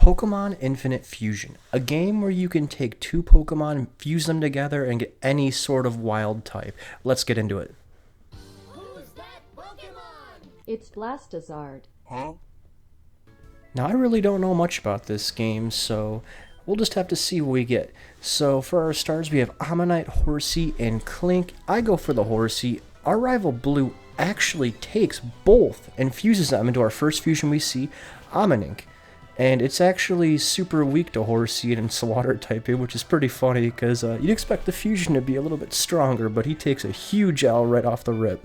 Pokemon Infinite Fusion, a game where you can take two Pokemon, fuse them together, and get any sort of wild type. Let's get into it. Who's that Pokemon? It's Blastazard. Now, I really don't know much about this game, so we'll just have to see what we get. So, for our stars, we have Ammonite, Horsey, and Clink. I go for the Horsey. Our rival Blue actually takes both and fuses them into our first fusion we see, Ammonink. And it's actually super weak to Horsey and it's water typing, which is pretty funny because you'd expect the fusion to be a little bit stronger, but he takes a huge L right off the rip.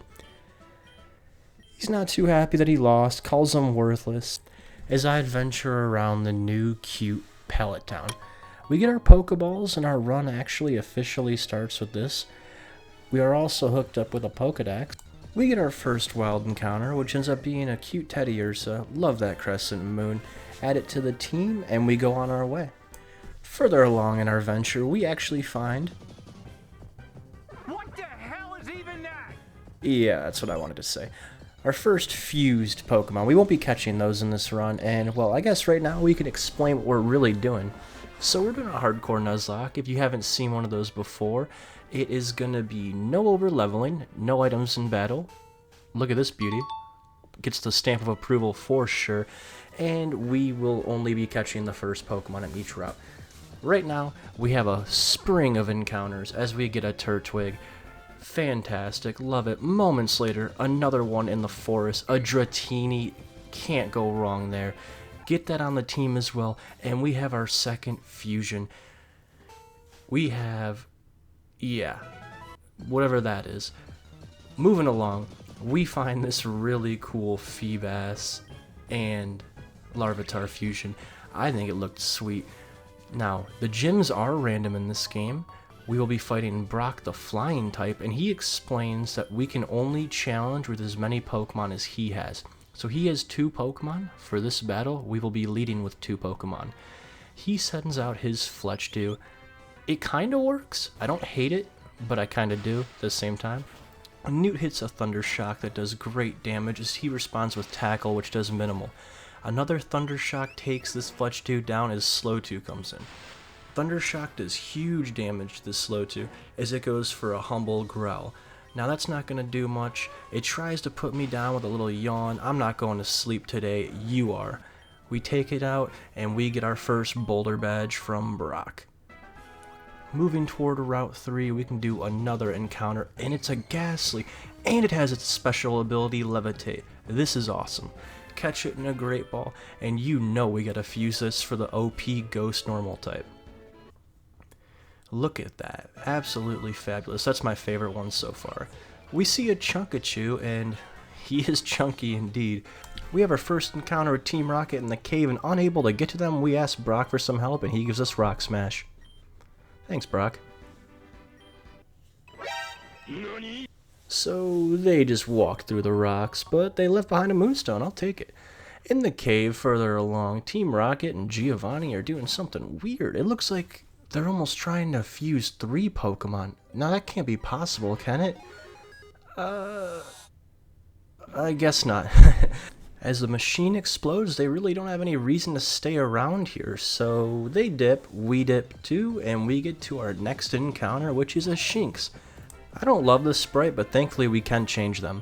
He's not too happy that he lost, calls him worthless. As I adventure around the new cute Pallet Town, we get our Pokeballs and our run actually officially starts with this. We are also hooked up with a Pokedex. We get our first wild encounter, which ends up being a cute Teddy Ursa. Love that crescent moon. Add it to the team, and we go on our way. Further along in our venture, we actually find... What the hell is even that? Yeah, that's what I wanted to say. Our first fused Pokemon. We won't be catching those in this run, and, well, I guess right now we can explain what we're really doing. So we're doing a hardcore Nuzlocke. If you haven't seen one of those before, it is going to be no over-leveling, no items in battle. Look at this beauty. Gets the stamp of approval for sure. And we will only be catching the first Pokemon in each route. Right now, we have a spring of encounters as we get a Turtwig. Fantastic, love it. Moments later, another one in the forest, a Dratini. Can't go wrong there. Get that on the team as well, and we have our second fusion. We have, yeah, whatever that is. Moving along, we find this really cool Feebas and Larvitar fusion. I think it looked sweet. Now, the gyms are random in this game. We will be fighting Brock the flying type, and he explains that we can only challenge with as many Pokemon as he has. So he has 2 Pokemon. For this battle, we will be leading with 2 Pokemon. He sends out his Fletchdew. It kind of works. I don't hate it, but I kind of do at the same time. Newt hits a Thunder Shock that does great damage as he responds with Tackle, which does minimal. Another Thunder Shock takes this Fletchdew down as Slowtwo comes in. Thunder Shock does huge damage to this Slowtwo as it goes for a humble Growl. Now that's not going to do much. It tries to put me down with a little yawn. I'm not going to sleep today, you are. We take it out and we get our first Boulder Badge from Brock. Moving toward Route 3, we can do another encounter, and it's a Ghastly, and it has its special ability, Levitate. This is awesome. Catch it in a Great Ball, and you know we gotta fuse this for the OP Ghost Normal type. Look at that. Absolutely fabulous. That's my favorite one so far. We see a Chunkachu, and he is chunky indeed. We have our first encounter with Team Rocket in the cave, and unable to get to them, we ask Brock for some help, and he gives us Rock Smash. Thanks, Brock. So they just walked through the rocks, but they left behind a Moonstone. I'll take it. In the cave further along, Team Rocket and Giovanni are doing something weird. It looks like they're almost trying to fuse 3 Pokemon. Now that can't be possible, can it? I guess not. As the machine explodes, they really don't have any reason to stay around here, so they dip, we dip too, and we get to our next encounter, which is a Shinx. I don't love this sprite, but thankfully we can change them.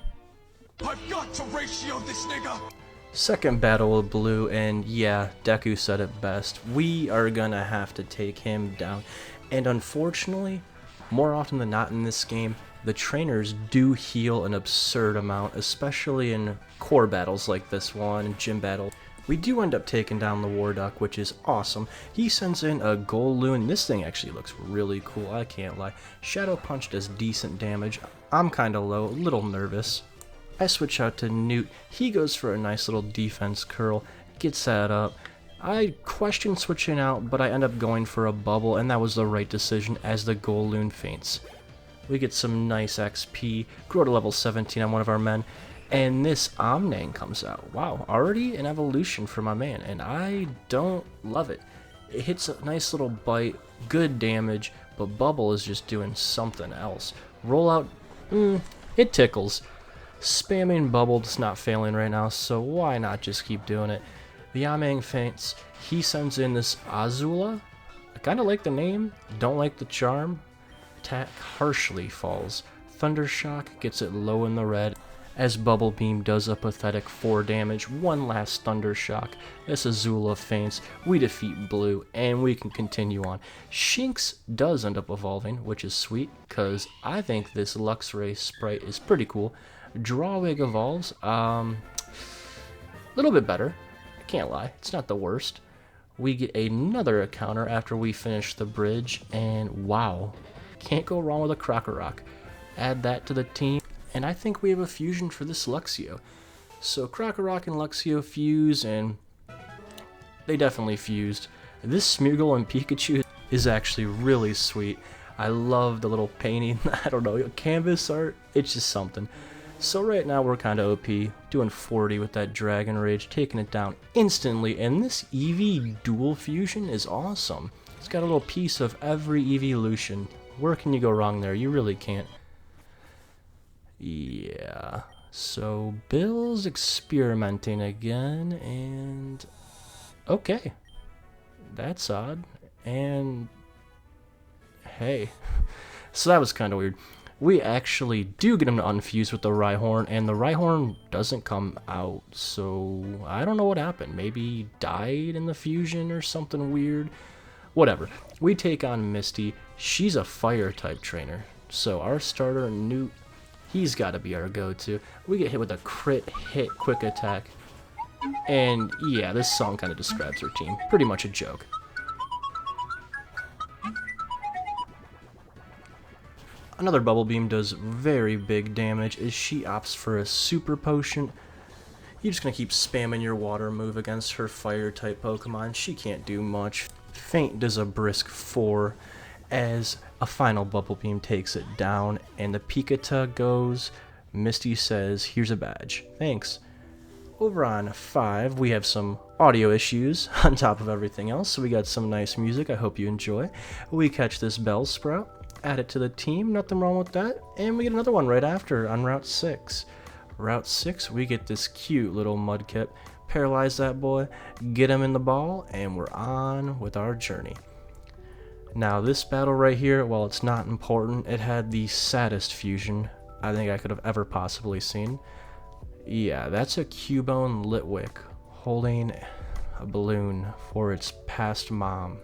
I've got to ratio this nigga! Second battle with Blue, and yeah, Deku said it best. We are gonna have to take him down. And unfortunately, more often than not in this game, the trainers do heal an absurd amount, especially in core battles like this one, and gym battle. We do end up taking down the Warduck, which is awesome. He sends in a Golloon. This thing actually looks really cool, I can't lie. Shadow Punch does decent damage. I'm kinda low, a little nervous. I switch out to Newt. He goes for a nice little defense curl, gets that up. I question switching out, but I end up going for a bubble, and that was the right decision as the Golloon faints. We get some nice XP, grow to level 17 on one of our men, and this Omnang comes out. Wow, already an evolution for my man, and I don't love it. It hits a nice little bite, good damage, but Bubble is just doing something else. Rollout, it tickles. Spamming Bubble is not failing right now, so why not just keep doing it? The Yamang faints. He sends in this Azula. I kind of like the name, don't like the charm. Attack harshly falls. Thundershock gets it low in the red as Bubble Beam does a pathetic 4 damage. One last Thundershock. This Azula faints. We defeat Blue and we can continue on. Shinx does end up evolving, which is sweet because I think this Luxray sprite is pretty cool. Drawwig evolves. A little bit better. I can't lie. It's not the worst. We get another encounter after we finish the bridge, and wow, can't go wrong with a Krokorok. Add that to the team, and I think we have a fusion for this Luxio. So Krokorok and Luxio fuse, and they definitely fused. This Smeargle and Pikachu is actually really sweet. I love the little painting, I don't know, canvas art, it's just something. So right now we're kind of OP, doing 40 with that Dragon Rage, taking it down instantly, and this Eevee dual fusion is awesome. It's got a little piece of every evolution. Where can you go wrong there? You really can't. Yeah, so Bill's experimenting again, and okay, that's odd, and hey, so that was kind of weird. We actually do get him to unfuse with the Rhyhorn, and the Rhyhorn doesn't come out, so I don't know what happened. Maybe he died in the fusion or something weird. Whatever. We take on Misty. She's a fire-type trainer, so our starter, Newt, he's got to be our go-to. We get hit with a crit hit quick attack, and yeah, this song kind of describes her team. Pretty much a joke. Another Bubble Beam does very big damage as she opts for a Super Potion. You're just going to keep spamming your water move against her fire-type Pokemon. She can't do much. Faint does a brisk 4 as a final Bubble Beam takes it down, and the Pikachu goes. Misty says, here's a badge. Thanks. Over on 5, we have some audio issues on top of everything else, so we got some nice music. I hope you enjoy. We catch this Bellsprout. Add it to the team, nothing wrong with that, and we get another one right after on Route 6. Route 6, we get this cute little Mudkip, paralyze that boy, get him in the ball, and we're on with our journey. Now this battle right here, while it's not important, it had the saddest fusion I think I could have ever possibly seen. Yeah, that's a Cubone Litwick holding a balloon for its past mom.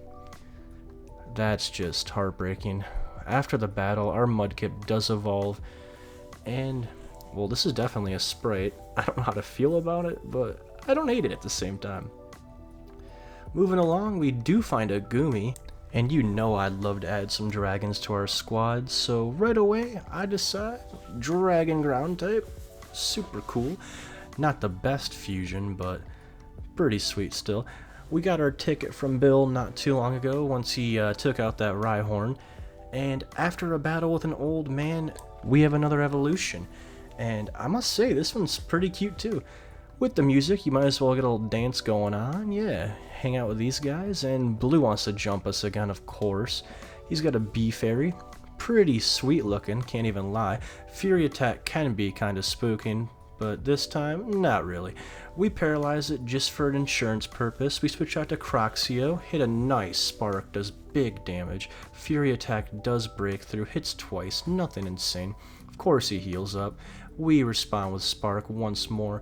That's just heartbreaking. After the battle, our Mudkip does evolve, and, well, this is definitely a sprite. I don't know how to feel about it, but I don't hate it at the same time. Moving along, we do find a Goomy, and you know I'd love to add some dragons to our squad, so right away, I decide Dragon Ground type. Super cool. Not the best fusion, but pretty sweet still. We got our ticket from Bill not too long ago once he took out that Rhyhorn. And after a battle with an old man, we have another evolution. And I must say, this one's pretty cute too. With the music, you might as well get a little dance going on. Yeah, hang out with these guys. And Blue wants to jump us again, of course. He's got a bee fairy. Pretty sweet looking, can't even lie. Fury attack can be kind of spooking, but this time, not really. We paralyze it just for an insurance purpose. We switch out to Croxio, hit a nice spark, does big damage. Fury attack does break through, hits twice, nothing insane. Of course he heals up. We respond with spark once more,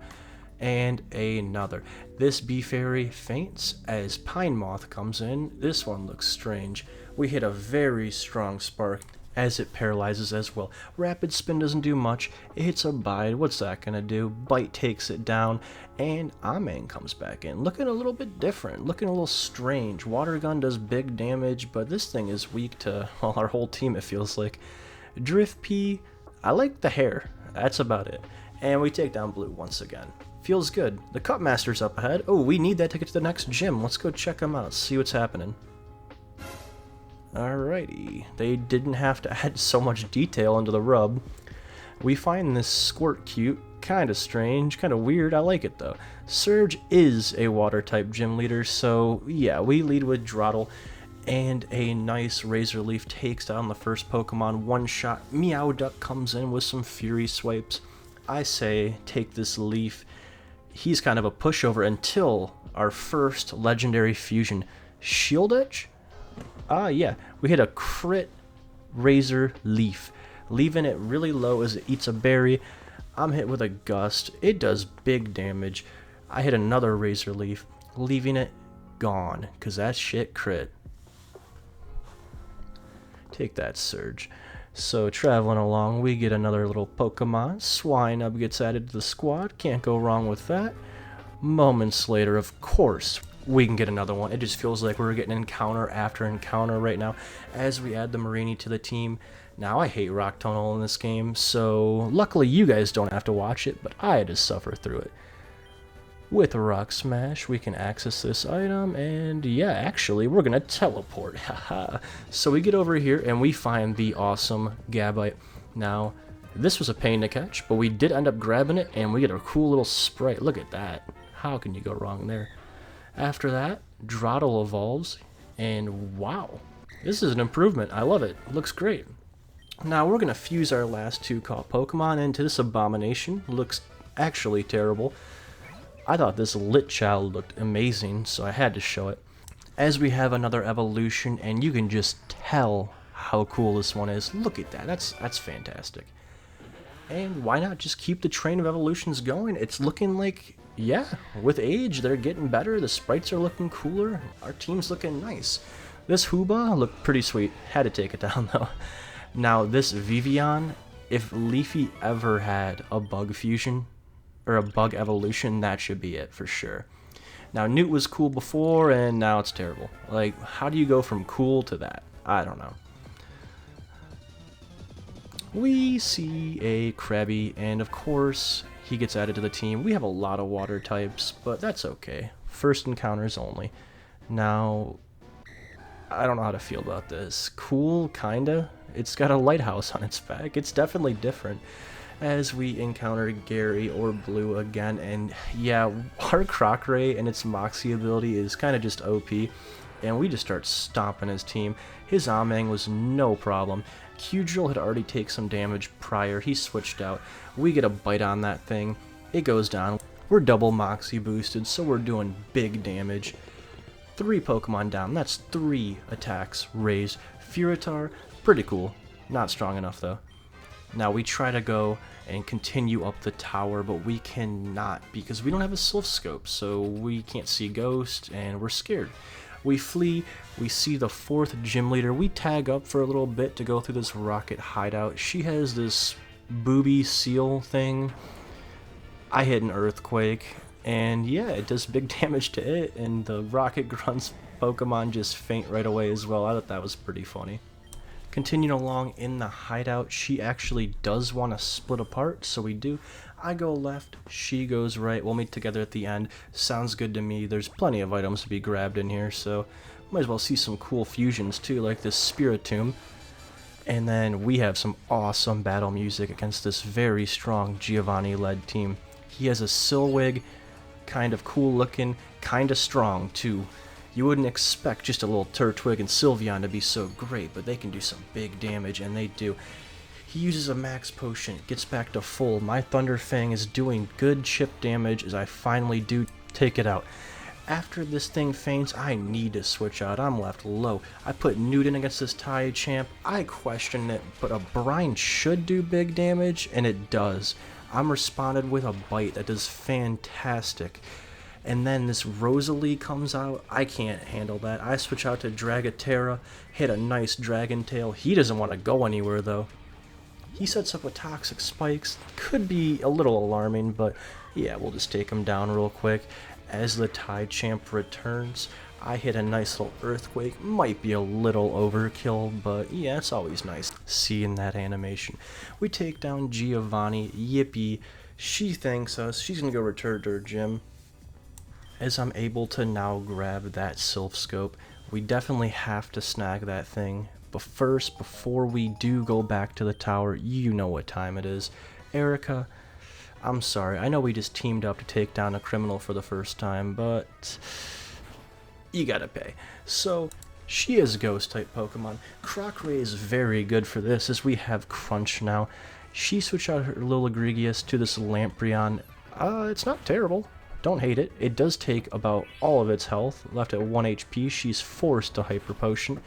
and another. This bee fairy faints as Pine Moth comes in. This one looks strange. We hit a very strong spark as it paralyzes as well. Rapid Spin doesn't do much. It hits a Bide. What's that gonna do? Bite takes it down, and Amang comes back in. Looking a little bit different, looking a little strange. Water Gun does big damage, but this thing is weak to, well, our whole team, it feels like. Drift Pea, I like the hair. That's about it. And we take down Blue once again. Feels good. The Cup Master's up ahead. Oh, we need that to get to the next gym. Let's go check them out, see what's happening. Alrighty, they didn't have to add so much detail into the rub. We find this Squirt cute, kinda strange, kinda weird, I like it though. Surge is a water type gym leader, so yeah, we lead with Drawtle, and a nice Razor Leaf takes down the first Pokemon one shot. Meowduck comes in with some Fury Swipes. I say, take this Leaf. He's kind of a pushover until our first legendary fusion. Shield Edge? Yeah, we hit a crit Razor Leaf, leaving it really low as it eats a berry. I'm hit with a Gust. It does big damage. I hit another Razor Leaf, leaving it gone, because that shit crit. Take that, Surge. So, traveling along, we get another little Pokemon. Swinub gets added to the squad. Can't go wrong with that. Moments later, of course, we can get another one. It just feels like we're getting encounter after encounter right now as we add the Marini to the team. Now, I hate Rock Tunnel in this game, so luckily you guys don't have to watch it, but I had to suffer through it. With Rock Smash, we can access this item, and yeah, actually, we're gonna teleport. Haha. So we get over here, and we find the awesome Gabite. Now, this was a pain to catch, but we did end up grabbing it, and we get a cool little sprite. Look at that. How can you go wrong there? After that, Drottle evolves, and wow, this is an improvement. I love it. It looks great. Now, we're gonna fuse our last two caught Pokemon into this abomination. Looks actually terrible. I thought this Lit Child looked amazing, so I had to show it. As we have another evolution, and you can just tell how cool this one is. Look at that, that's fantastic. And why not just keep the train of evolutions going? It's looking like, yeah, with age, they're getting better, the sprites are looking cooler, our team's looking nice. This Hooba looked pretty sweet, had to take it down though. Now this Vivian, if Leafy ever had a bug fusion, or a bug evolution, that should be it for sure. Now Newt was cool before and now it's terrible. Like, how do you go from cool to that? I don't know. We see a Krabby, and of course he gets added to the team. We have a lot of water types, but that's okay. First encounters only. Now, I don't know how to feel about this. Cool, kinda. It's got a lighthouse on its back. It's definitely different. As we encounter Gary or Blue again, and yeah, our Crocray and its Moxie ability is kind of just OP, and we just start stomping his team. His Amang was no problem. Q-Drill had already taken some damage prior, he switched out. We get a bite on that thing, it goes down. We're double Moxie boosted, so we're doing big damage. 3 Pokemon down, that's 3 attacks raised. Furitar, pretty cool, not strong enough though. Now we try to go and continue up the tower, but we cannot because we don't have a Sylph Scope, so we can't see Ghost, and we're scared. We flee, we see the 4th gym leader, we tag up for a little bit to go through this rocket hideout. She has this booby seal thing. I hit an Earthquake, and yeah, it does big damage to it, and the Rocket Grunts Pokemon just faint right away as well. I thought that was pretty funny. Continuing along in the hideout, she actually does want to split apart, so we do. I go left, she goes right, we'll meet together at the end. Sounds good to me, there's plenty of items to be grabbed in here, so might as well see some cool fusions too, like this Spiritomb. And then we have some awesome battle music against this very strong Giovanni-led team. He has a Silwig, kind of cool looking, kind of strong too. You wouldn't expect just a little Turtwig and Sylveon to be so great, but they can do some big damage, and they do. He uses a max potion, gets back to full. My Thunder Fang is doing good chip damage as I finally do take it out. After this thing faints, I need to switch out. I'm left low. I put Newton against this Tide Champ. I question it, but a Brine should do big damage, and it does. I'm responded with a Bite that does fantastic. And then this Rosalie comes out. I can't handle that. I switch out to Dragaterra, hit a nice Dragon Tail. He doesn't want to go anywhere though. He sets up with Toxic Spikes. Could be a little alarming, but yeah, we'll just take him down real quick. As the Tide Champ returns, I hit a nice little Earthquake. Might be a little overkill, but yeah, it's always nice seeing that animation. We take down Giovanni. Yippee. She thanks us. She's gonna go return to her gym. As I'm able to now grab that Sylph Scope, we definitely have to snag that thing. But first, before we do go back to the tower, you know what time it is. Erica, I'm sorry, I know we just teamed up to take down a criminal for the first time, but you gotta pay. So, she is Ghost-type Pokemon. Crocray is very good for this, as we have Crunch now. She switched out her little Egregious to this Lampreon. It's not terrible. Don't hate it. It does take about all of its health. Left at 1 HP, she's forced to Hyper Potion.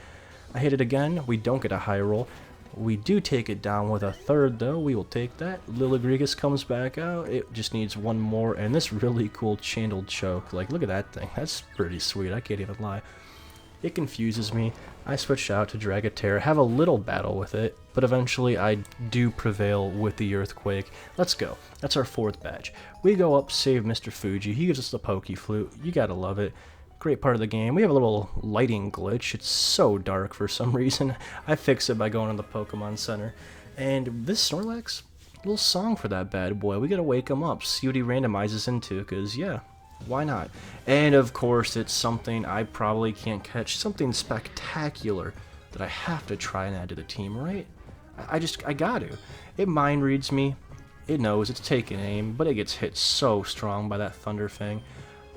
I hit it again. We don't get a high roll. We do take it down with a third, though. We will take that. Lilligregus comes back out. It just needs one more. And this really cool Chandled Choke. Like, look at that thing. That's pretty sweet. I can't even lie. It confuses me. I switch out to Dragaterra, have a little battle with it, but eventually I do prevail with the Earthquake. Let's go. That's our 4th badge. We go up, save Mr. Fuji. He gives us the Poke Flute. You gotta love it. Great part of the game. We have a little lighting glitch. It's so dark for some reason. I fix it by going to the Pokemon Center. And this Snorlax, little song for that bad boy. We gotta wake him up, see what he randomizes into, because yeah, why not? And of course, it's something I probably can't catch, something spectacular that I have to try and add to the team, right? I got to. It mind reads me. It knows it's taking aim, but it gets hit so strong by that Thunder Fang.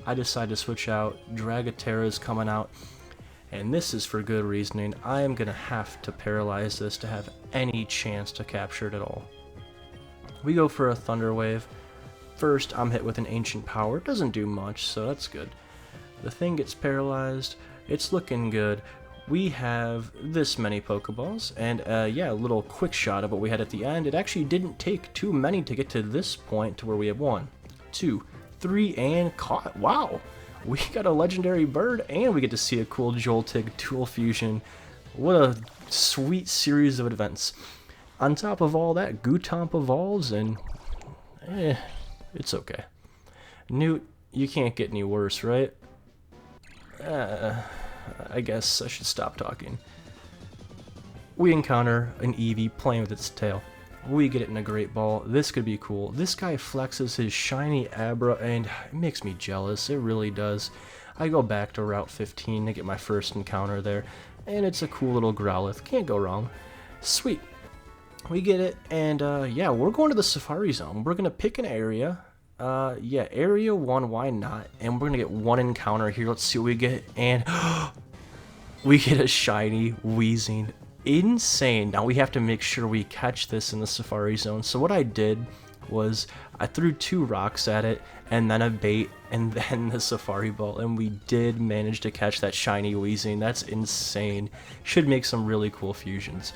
I decide to switch out. Dragaterra's coming out, and this is for good reasoning. I am gonna have to paralyze this to have any chance to capture it at all. We go for a Thunder Wave. First, I'm hit with an Ancient Power. It doesn't do much, so that's good. The thing gets paralyzed. It's looking good. We have this many Pokeballs, and yeah, a little quick shot of what we had at the end. It actually didn't take too many to get to this point to where we have 1, 2, 3, and caught. Wow! We got a legendary bird, and we get to see a cool Joltik dual fusion. What a sweet series of events. On top of all that, Gutomp evolves, and it's okay. Newt, you can't get any worse, right? I guess I should stop talking. We encounter an Eevee playing with its tail. We get it in a Great Ball. This could be cool. This guy flexes his shiny Abra, and it makes me jealous. It really does. I go back to Route 15 to get my first encounter there, and it's a cool little Growlithe. Can't go wrong. Sweet. We get it, and yeah, we're going to the Safari Zone. We're going to pick an area. Yeah, Area 1, why not? And we're going to get one encounter here. Let's see what we get, and we get a shiny Weezing. Insane. Now we have to make sure we catch this in the Safari Zone. So what I did was I threw 2 rocks at it, and then a bait, and then the Safari Ball, and we did manage to catch that shiny Weezing. That's insane. Should make some really cool fusions.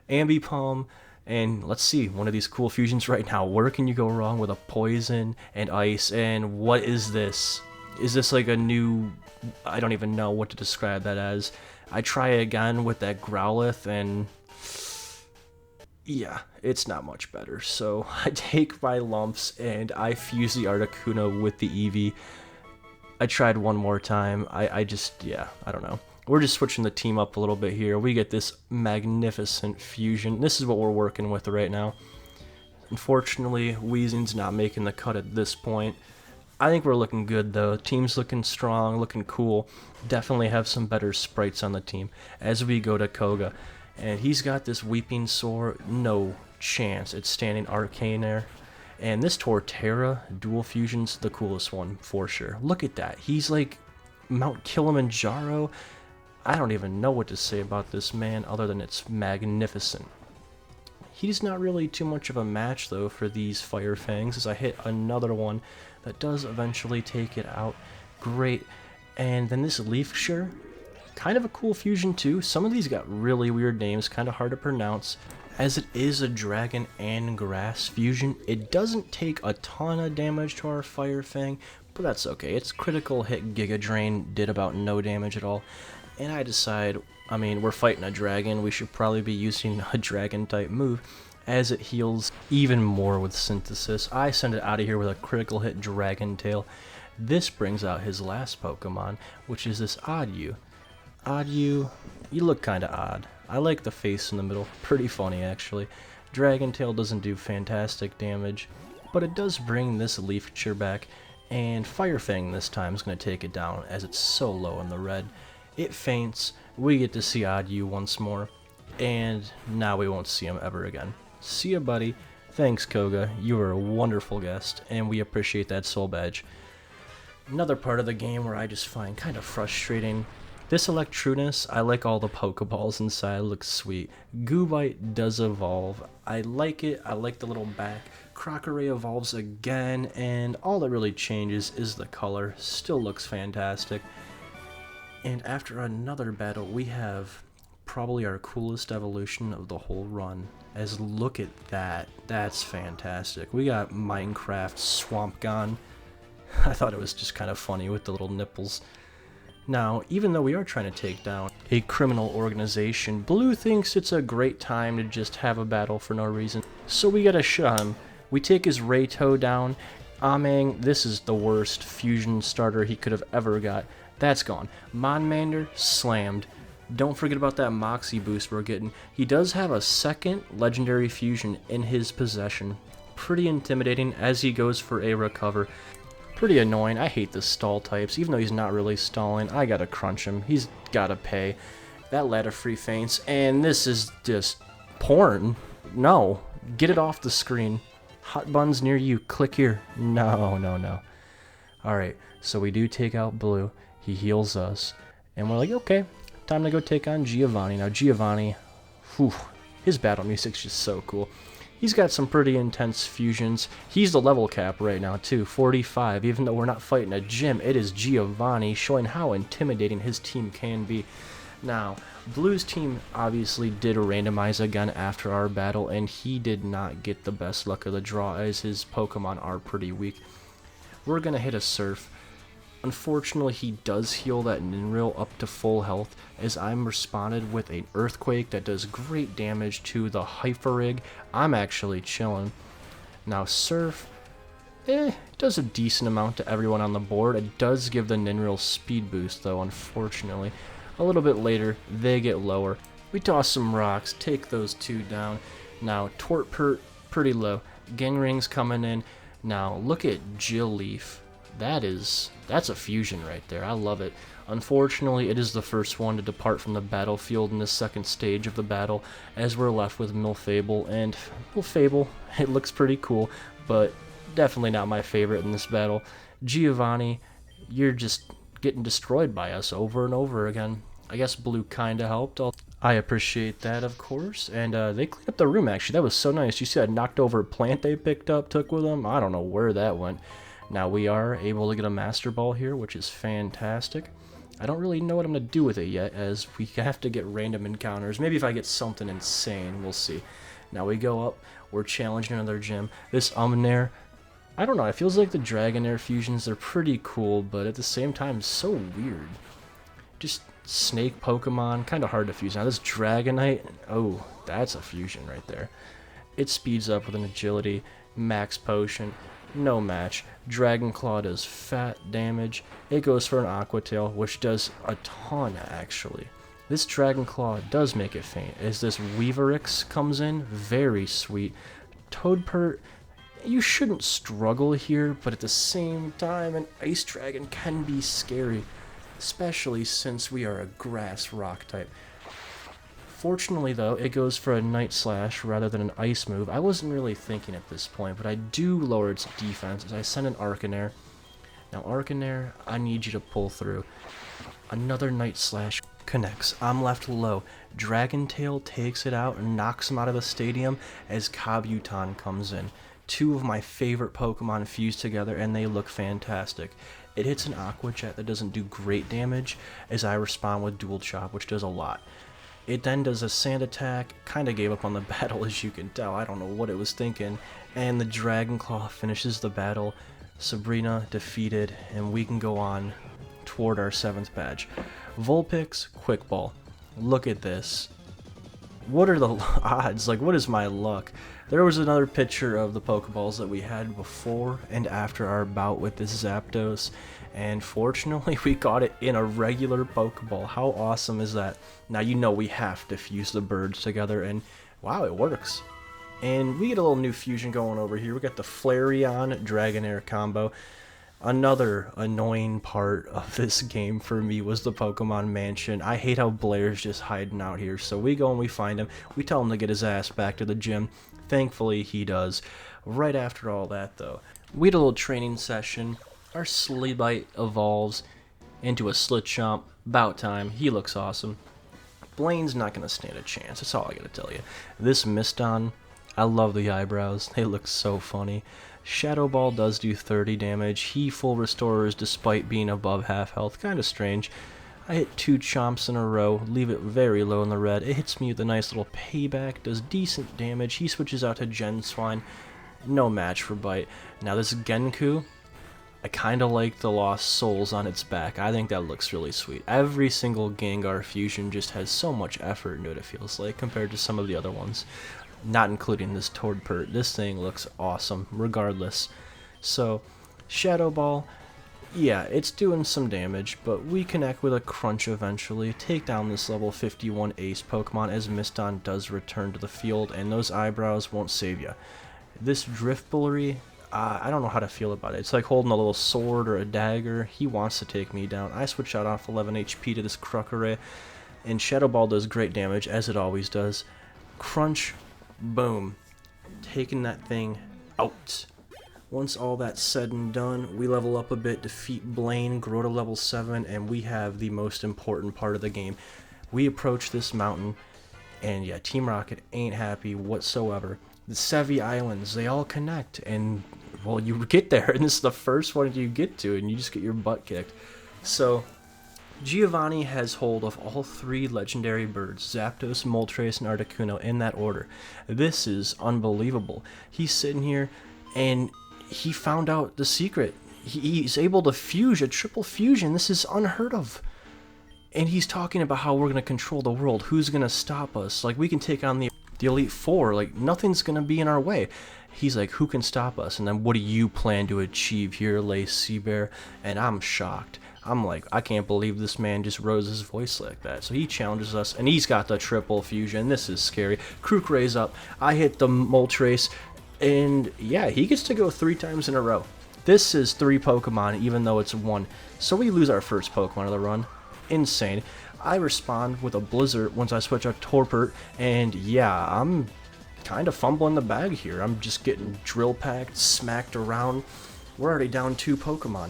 Ambipom, and let's see, one of these cool fusions right now. Where can you go wrong with a Poison and Ice? And what is this? Is this like a new... I don't even know what to describe that as. I try again with that Growlithe, and yeah, it's not much better. So I take my lumps and I fuse the Articuno with the Eevee. I tried one more time. I just, yeah, I don't know. We're just switching the team up a little bit here. We get this magnificent fusion. This is what we're working with right now. Unfortunately, Weezing's not making the cut at this point. I think we're looking good, though. Team's looking strong, looking cool. Definitely have some better sprites on the team as we go to Koga. And he's got this Weeping Sore. No chance it's standing Arcane there. And this Torterra dual fusion's the coolest one, for sure. Look at that. He's like Mount Kilimanjaro. I don't even know what to say about this man other than it's magnificent. He's not really too much of a match, though, for these Fire Fangs, as I hit another one that does eventually take it out. Great. And then this Leafshire, kind of a cool fusion, too. Some of these got really weird names, kind of hard to pronounce. As it is a Dragon and Grass fusion, it doesn't take a ton of damage to our Fire Fang, but that's okay. Its critical hit Giga Drain did about no damage at all. And I decide, I mean, we're fighting a dragon, we should probably be using a dragon-type move, as it heals even more with Synthesis. I send it out of here with a critical hit Dragon Tail. This brings out his last Pokemon, which is this Oddyu. Oddyu, you look kinda odd. I like the face in the middle, pretty funny actually. Dragon Tail doesn't do fantastic damage, but it does bring this Leafshire back, and Fire Fang this time is going to take it down, as it's so low in the red. It faints, we get to see Oddyu once more, and now we won't see him ever again. See ya, buddy. Thanks, Koga. You were a wonderful guest, and we appreciate that soul badge. Another part of the game where I just find kind of frustrating. This Electrunus, I like all the Pokeballs inside, looks sweet. Goobite does evolve. I like it, I like the little back. Crockeray evolves again, and all that really changes is the color. Still looks fantastic. And after another battle, we have probably our coolest evolution of the whole run. As look at that. That's fantastic. We got Minecraft Swamp Gon. I thought it was just kind of funny with the little nipples. Now, even though we are trying to take down a criminal organization, Blue thinks it's a great time to just have a battle for no reason. So we gotta shut him. We take his Rayto down. Amang, this is the worst fusion starter he could have ever got. That's gone. Monmander, slammed. Don't forget about that Moxie boost we're getting. He does have a second legendary fusion in his possession. Pretty intimidating as he goes for a recover. Pretty annoying. I hate the stall types. Even though he's not really stalling, I gotta crunch him. He's gotta pay. That ladder free feints, and this is just porn. No. Get it off the screen. Hot buns near you. Click here. No, no, no. Alright, so we do take out Blue. He heals us. And we're like, okay, time to go take on Giovanni. Now, Giovanni, whew, his battle music's just so cool. He's got some pretty intense fusions. He's the level cap right now, too, 45. Even though we're not fighting a gym, it is Giovanni, showing how intimidating his team can be. Now, Blue's team obviously did randomize again after our battle, and he did not get the best luck of the draw, as his Pokemon are pretty weak. We're going to hit a Surf. Unfortunately, he does heal that Ninreal up to full health, as I'm responded with an Earthquake that does great damage to the Hyperig. I'm actually chilling. Now, Surf, does a decent amount to everyone on the board. It does give the Ninreal speed boost, though, unfortunately. A little bit later, they get lower. We toss some rocks, take those two down. Now, Tortpert, pretty low. Gangring's coming in. Now, look at Jill Leaf. That's a fusion right there. I love it. Unfortunately, it is the first one to depart from the battlefield in the second stage of the battle, as we're left with Milfable. And Milfable, it looks pretty cool, but definitely not my favorite in this battle. Giovanni, you're just getting destroyed by us over and over again. I guess Blue kinda helped. I appreciate that, of course. And they cleaned up the room, actually. That was so nice. You see that knocked over plant they took with them? I don't know where that went. Now, we are able to get a Master Ball here, which is fantastic. I don't really know what I'm going to do with it yet, as we have to get random encounters. Maybe if I get something insane, we'll see. Now, we go up. We're challenging another gym. This Umnair, I don't know. It feels like the Dragonair fusions, they're pretty cool, but at the same time, so weird. Just snake Pokemon, kind of hard to fuse. Now, this Dragonite, oh, that's a fusion right there. It speeds up with an agility, max potion. No match. Dragon Claw does fat damage. It goes for an Aqua Tail, which does a ton, actually. This Dragon Claw does make it faint, as this Weaverix comes in. Very sweet. Toadpert, you shouldn't struggle here, but at the same time, an Ice Dragon can be scary, especially since we are a Grass Rock type. Fortunately, though, it goes for a Night Slash rather than an Ice move. I wasn't really thinking at this point, but I do lower its defense as I send an Arcanair. Now, Arcanair, I need you to pull through. Another Night Slash connects. I'm left low. Dragon Tail takes it out and knocks him out of the stadium as Kabuton comes in. Two of my favorite Pokemon fuse together, and they look fantastic. It hits an Aqua Jet that doesn't do great damage, as I respond with Dual Chop, which does a lot. It then does a Sand Attack, kinda gave up on the battle, as you can tell. I don't know what it was thinking. And the Dragon Claw finishes the battle. Sabrina defeated, and we can go on toward our 7th badge. Vulpix, Quick Ball. Look at this. What are the odds? Like, what is my luck? There was another picture of the Pokeballs that we had before and after our bout with this Zapdos, and fortunately we got it in a regular Pokeball. How awesome is that? Now, you know we have to fuse the birds together, and wow, it works. And we get a little new fusion going over here. We got the Flareon Dragonair combo. Another annoying part of this game for me was the Pokemon Mansion. I hate how Blair's just hiding out here, so we go and we find him. We tell him to get his ass back to the gym. Thankfully, he does. Right after all that, though, we had a little training session. Our Sleebite evolves into a Slitchomp. About time. He looks awesome. Blaine's not going to stand a chance. That's all I got to tell you. This Miston, I love the eyebrows. They look so funny. Shadow Ball does do 30 damage. He full restores despite being above half health. Kind of strange. I hit 2 chomps in a row, leave it very low in the red. It hits me with a nice little payback, does decent damage. He switches out to Gen Swine. No match for Bite. Now this Genku, I kind of like the Lost Souls on its back. I think that looks really sweet. Every single Gengar fusion just has so much effort into it, it feels like, compared to some of the other ones. Not including this Toadpert. This thing looks awesome, regardless. So, Shadow Ball, yeah, it's doing some damage, but we connect with a Crunch eventually, take down this level 51 Ace Pokemon as Miston does return to the field, and those eyebrows won't save you. This Driftbullery, I don't know how to feel about it. It's like holding a little sword or a dagger. He wants to take me down. I switch out off 11 HP to this Crocodile, and Shadow Ball does great damage, as it always does. Crunch, boom. Taking that thing out. Once all that's said and done, we level up a bit, defeat Blaine, grow to level 7, and we have the most important part of the game. We approach this mountain, and yeah, Team Rocket ain't happy whatsoever. The Sevi Islands, they all connect, and, well, you get there, and this is the first one you get to, and you just get your butt kicked. So, Giovanni has hold of all 3 legendary birds, Zapdos, Moltres, and Articuno, in that order. This is unbelievable. He's sitting here, and he found out the secret. He's able to fuse a triple fusion. This is unheard of. And he's talking about how we're going to control the world. Who's going to stop us? Like, we can take on the Elite Four. Like, nothing's going to be in our way. He's like, who can stop us? And then what do you plan to achieve here, LeSeaBear? And I'm shocked. I'm like, I can't believe this man just rose his voice like that. So he challenges us, and he's got the triple fusion. This is scary. Krook raise up. I hit the Moltres. And yeah, he gets to go 3 times in a row. This is 3 Pokemon, even though it's 1. So we lose our first Pokemon of the run. Insane. I respond with a Blizzard once I switch out Torport, and yeah, I'm kind of fumbling the bag here. I'm just getting drill packed, smacked around. We're already down 2 Pokemon.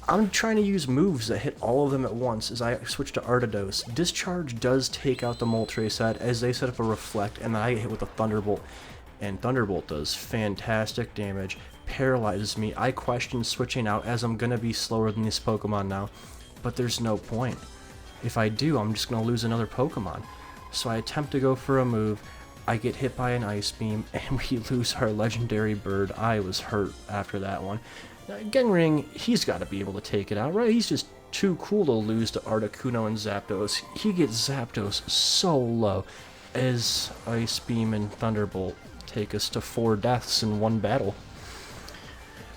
I'm trying to use moves that hit all of them at once as I switch to Artidos. Discharge does take out the Moltres head as they set up a Reflect, and then I get hit with a Thunderbolt. And Thunderbolt does fantastic damage, paralyzes me. I question switching out as I'm going to be slower than this Pokemon now, but there's no point. If I do, I'm just going to lose another Pokemon. So I attempt to go for a move, I get hit by an Ice Beam, and we lose our legendary bird. I was hurt after that one. Now, Genring, he's got to be able to take it out, right? He's just too cool to lose to Articuno and Zapdos. He gets Zapdos so low as Ice Beam and Thunderbolt take us to 4 deaths in 1 battle.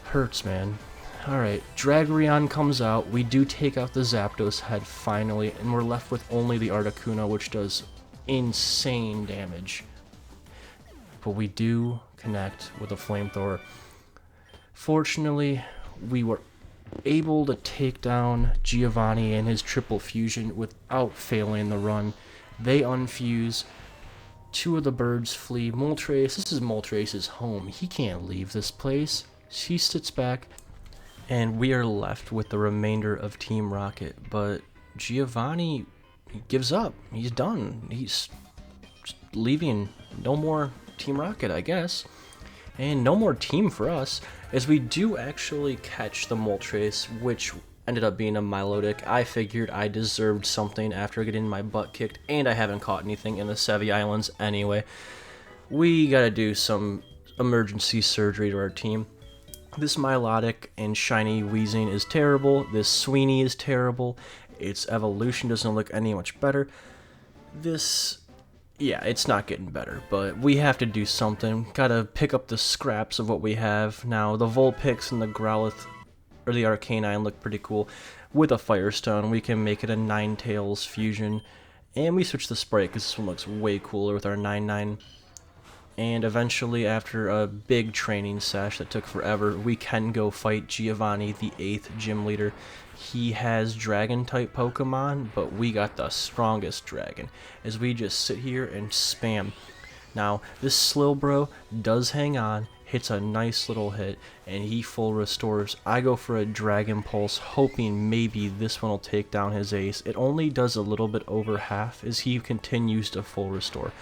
Hurts, man. Alright, Dragorion comes out. We do take out the Zapdos head finally, and we're left with only the Articuno, which does insane damage. But we do connect with a Flamethrower. Fortunately, we were able to take down Giovanni and his triple fusion without failing the run. They unfuse. 2 of the birds flee. Moltres, this is Moltres' home. He can't leave this place. She sits back, and we are left with the remainder of Team Rocket. But Giovanni gives up. He's done. He's just leaving. No more Team Rocket, I guess. And no more team for us, as we do actually catch the Moltres, which ended up being a Milotic. I figured I deserved something after getting my butt kicked, and I haven't caught anything in the Sevi Islands anyway. We gotta do some emergency surgery to our team. This Milotic and Shiny Weezing is terrible. This Sweeney is terrible. Its evolution doesn't look any much better. This, yeah, it's not getting better, but we have to do something. Gotta pick up the scraps of what we have. Now, the Vulpix and the Growlithe, or the Arcanine, look pretty cool. With a Firestone, we can make it a Ninetales fusion. And we switch the sprite because this one looks way cooler with our 9-9. And eventually, after a big training sesh that took forever, we can go fight Giovanni, the 8th gym leader. He has dragon-type Pokemon, but we got the strongest dragon, as we just sit here and spam. Now, this Slowbro does hang on, hits a nice little hit, and he full restores. I go for a Dragon Pulse, hoping maybe this one will take down his ace. It only does a little bit over half as he continues to full restore.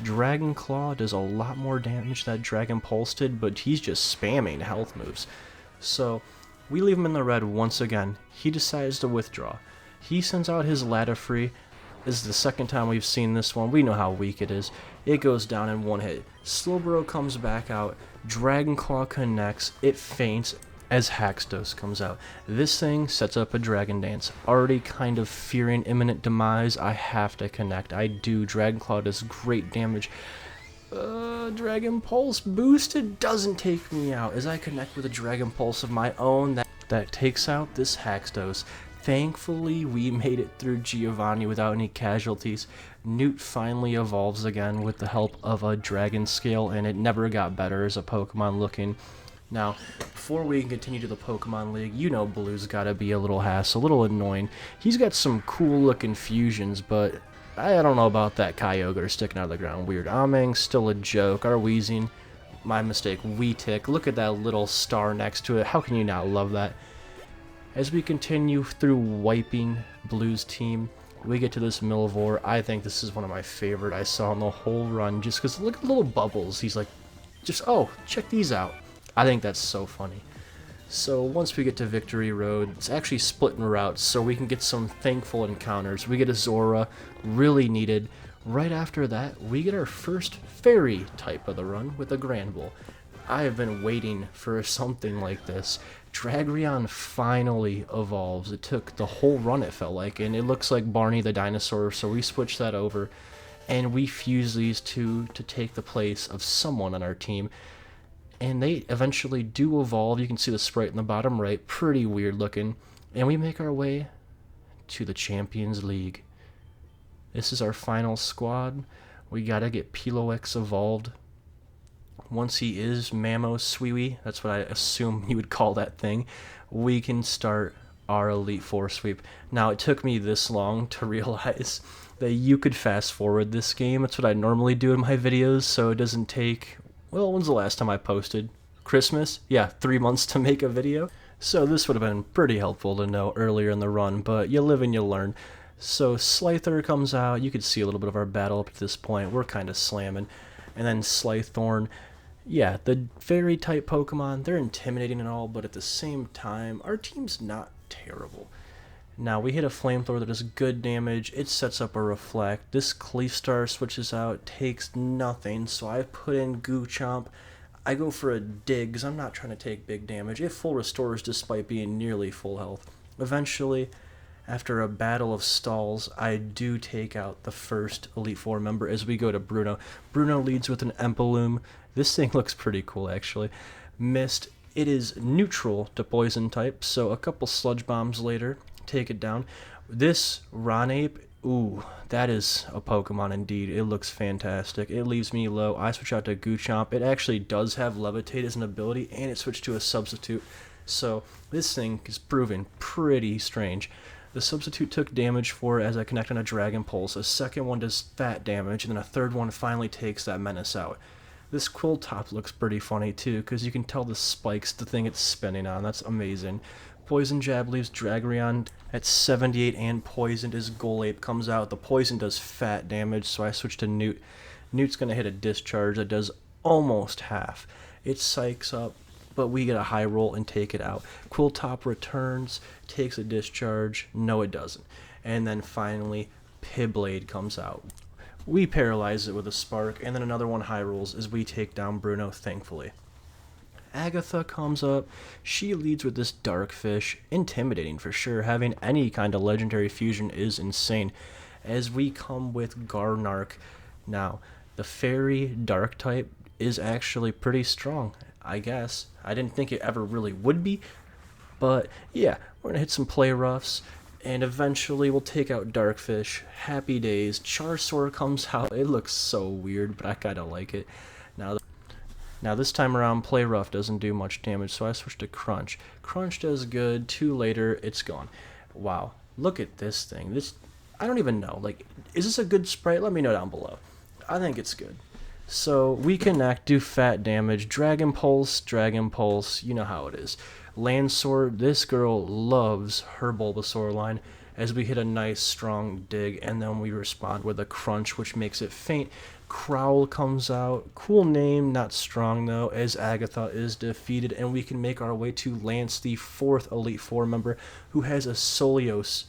Dragon Claw does a lot more damage than Dragon Pulse did, but he's just spamming health moves. So we leave him in the red once again. He decides to withdraw. He sends out his Ladifree. This is the second time we've seen this one. We know how weak it is. It goes down in one hit. Slowbro comes back out. Dragon Claw connects. It faints as Haxtos comes out. This thing sets up a Dragon Dance. Already kind of fearing imminent demise. I have to connect. I do. Dragon Claw does great damage. Dragon Pulse boosted doesn't take me out as I connect with a Dragon Pulse of my own that takes out this Haxtos. Thankfully, we made it through Giovanni without any casualties. Newt finally evolves again with the help of a Dragon Scale, and it never got better as a Pokemon looking. Now, before we can continue to the Pokemon League, you know Blue's gotta be a little hassle, a little annoying. He's got some cool looking fusions, but I don't know about that Kyogre sticking out of the ground. Weird. Amang's still a joke. Arweezing, my mistake. Weetick, look at that little star next to it. How can you not love that? As we continue through wiping Blue's team, we get to this Milvor. I think this is one of my favorite I saw in the whole run, just because look at the little bubbles. He's like, oh, check these out. I think that's so funny. So once we get to Victory Road, it's actually splitting routes, so we can get some thankful encounters. We get a Zora, really needed. Right after that, we get our first fairy type of the run with a Granbull. I have been waiting for something like this. Dragrion finally evolves. It took the whole run, it felt like, and it looks like Barney the dinosaur, so we switch that over, and we fuse these two to take the place of someone on our team. And they eventually do evolve. You can see the sprite in the bottom right, pretty weird looking. And we make our way to the Champions League. This is our final squad. We gotta get Piloex evolved. Once he is Mamo Sweewie, that's what I assume you would call that thing, we can start our Elite Four sweep. Now, it took me this long to realize that you could fast forward this game. That's what I normally do in my videos, so it doesn't take, well, when's the last time I posted? Christmas? Yeah, 3 months to make a video. So this would have been pretty helpful to know earlier in the run, but you live and you learn. So Slyther comes out. You could see a little bit of our battle up to this point. We're kind of slamming. And then Slythorn. Yeah, the fairy type Pokemon, they're intimidating and all, but at the same time, our team's not terrible. Now, we hit a Flamethrower that does good damage. It sets up a Reflect. This Cleefstar switches out, takes nothing, so I put in Goochomp. I go for a Dig, because I'm not trying to take big damage. It full restores despite being nearly full health. Eventually, after a battle of stalls, I do take out the first Elite Four member as we go to Bruno. Bruno leads with an Empaloom. This thing looks pretty cool, actually. Mist, it is neutral to poison type, so a couple Sludge Bombs later, take it down. This Ronape, ooh, that is a Pokemon indeed. It looks fantastic. It leaves me low. I switch out to Goochomp. It actually does have Levitate as an ability, and it switched to a substitute. So this thing is proving pretty strange. The substitute took damage for it as I connect on a Dragon Pulse. A second one does fat damage, and then a third one finally takes that menace out. This Quill Top looks pretty funny too, because you can tell the spikes, the thing it's spinning on. That's amazing. Poison Jab leaves Dragrion at 78 and poisoned as Golape comes out. The poison does fat damage, so I switch to Newt. Newt's going to hit a discharge that does almost half. It psychs up, but we get a high roll and take it out. Quill Top returns, takes a discharge. No, it doesn't. And then finally, Pibblade comes out. We paralyze it with a Spark, and then another one high rolls as we take down Bruno, thankfully. Agatha comes up. She leads with this Darkfish. Intimidating for sure. Having any kind of legendary fusion is insane. As we come with Garnark. Now, the Fairy Dark type is actually pretty strong, I guess. I didn't think it ever really would be. But yeah, we're going to hit some play roughs. And eventually we'll take out Darkfish. Happy days. Charizard comes out. It looks so weird, but I kind of like it. Now this time around, Play Rough doesn't do much damage, so I switch to Crunch. Crunch does good. 2 later, it's gone. Wow. Look at this thing. I don't even know. Like, is this a good sprite? Let me know down below. I think it's good. So we connect, do fat damage, Dragon Pulse, you know how it is. Land Sword, this girl loves her Bulbasaur line as we hit a nice strong dig, and then we respond with a Crunch, which makes it faint. Growl comes out, cool name, not strong though, as Agatha is defeated, and we can make our way to Lance, the 4th Elite Four member, who has a Solios.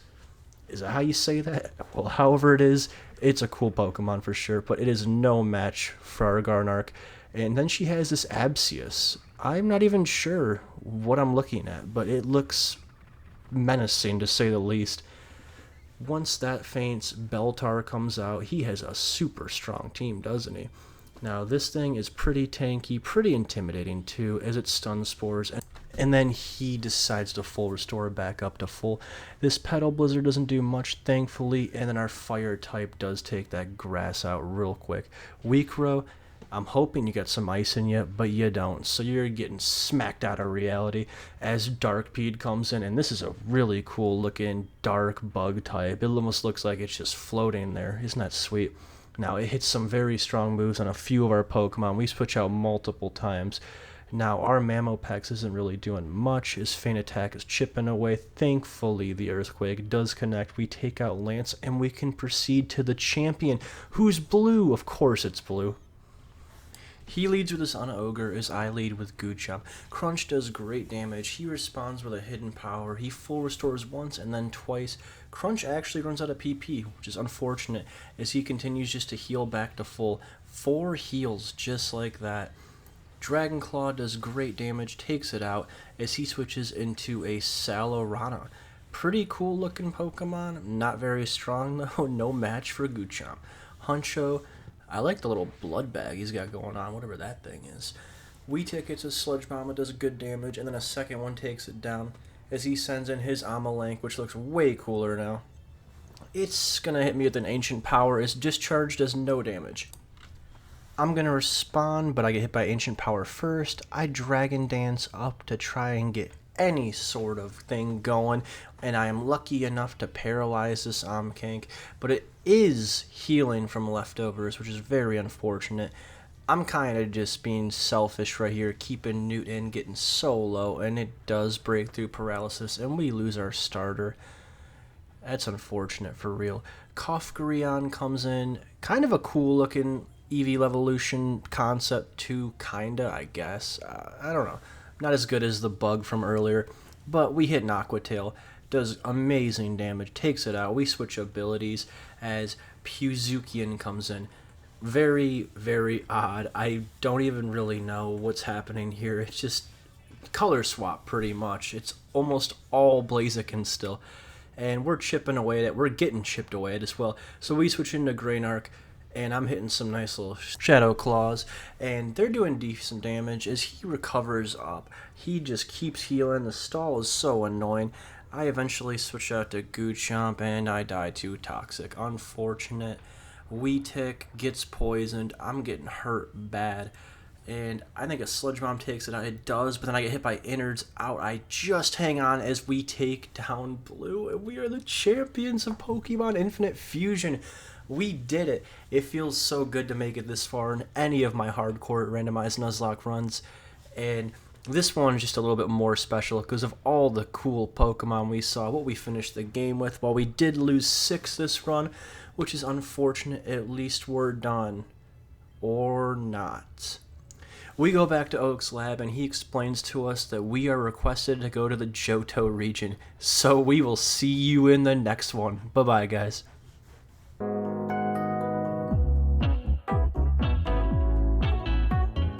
Is that how you say that? Well, however it is, it's a cool Pokemon for sure, but it is no match for our Garnark. And then she has this Absius. I'm not even sure what I'm looking at, but it looks menacing to say the least. Once that faints, Beltar comes out. He has a super strong team, doesn't he? Now, this thing is pretty tanky, pretty intimidating too, as it stuns Spores. And then he decides to full restore back up to full. This Petal Blizzard doesn't do much, thankfully, and then our Fire type does take that grass out real quick. Weakrow, I'm hoping you got some ice in you, but you don't. So you're getting smacked out of reality as Darkpeed comes in, and this is a really cool looking dark bug type. It almost looks like it's just floating there. Isn't that sweet? Now, it hits some very strong moves on a few of our Pokemon. We switch out multiple times. Now, our Mamopex isn't really doing much. His Feint Attack is chipping away. Thankfully, the Earthquake does connect. We take out Lance, and we can proceed to the champion, who's blue. Of course it's blue. He leads with his Ogre as I lead with Goochop. Crunch does great damage. He responds with a hidden power. He full restores once and then twice. Crunch actually runs out of PP, which is unfortunate, as he continues just to heal back to full. 4 heals just like that. Dragon Claw does great damage, takes it out, as he switches into a Salorana. Pretty cool looking Pokemon, not very strong though, no match for Goochop. Huncho, I like the little blood bag he's got going on, whatever that thing is. Weetik, it's a Sludge Bomb, it does good damage, and then a second one takes it down as he sends in his Amalank, which looks way cooler now. It's gonna hit me with an Ancient Power, is discharged, does no damage. I'm gonna respond, but I get hit by Ancient Power first. I Dragon Dance up to try and get any sort of thing going, and I am lucky enough to paralyze this Omkank, but it is healing from leftovers, which is very unfortunate. I'm kind of just being selfish right here, keeping Newt in, getting so low, and it does break through paralysis, and we lose our starter. That's unfortunate for real. Kofgarion comes in, kind of a cool looking EV Levolution concept too, kinda, I guess. I don't know. Not as good as the bug from earlier, but we hit an Aqua Tail. Does amazing damage, takes it out. We switch abilities as Puzukian comes in. Very, very odd. I don't even really know what's happening here. It's just color swap pretty much. It's almost all Blaziken still. And we're chipping away at it. We're getting chipped away at as well. So we switch into Graynark, and I'm hitting some nice little Shadow Claws, and they're doing decent damage as he recovers up. He just keeps healing. The stall is so annoying. I eventually switch out to Goochomp, and I die to Toxic. Unfortunate. Weetik gets poisoned. I'm getting hurt bad, and I think a Sludge Bomb takes it out. It does, but then I get hit by Innards out. I just hang on as we take down Blue, and we are the champions of Pokemon Infinite Fusion. We did it. It feels so good to make it this far in any of my hardcore randomized Nuzlocke runs. And this one is just a little bit more special because of all the cool Pokemon we saw, what we finished the game with. While we did lose 6 this run, which is unfortunate, at least we're done. Or not. We go back to Oak's lab, and he explains to us that we are requested to go to the Johto region. So we will see you in the next one. Bye-bye, guys.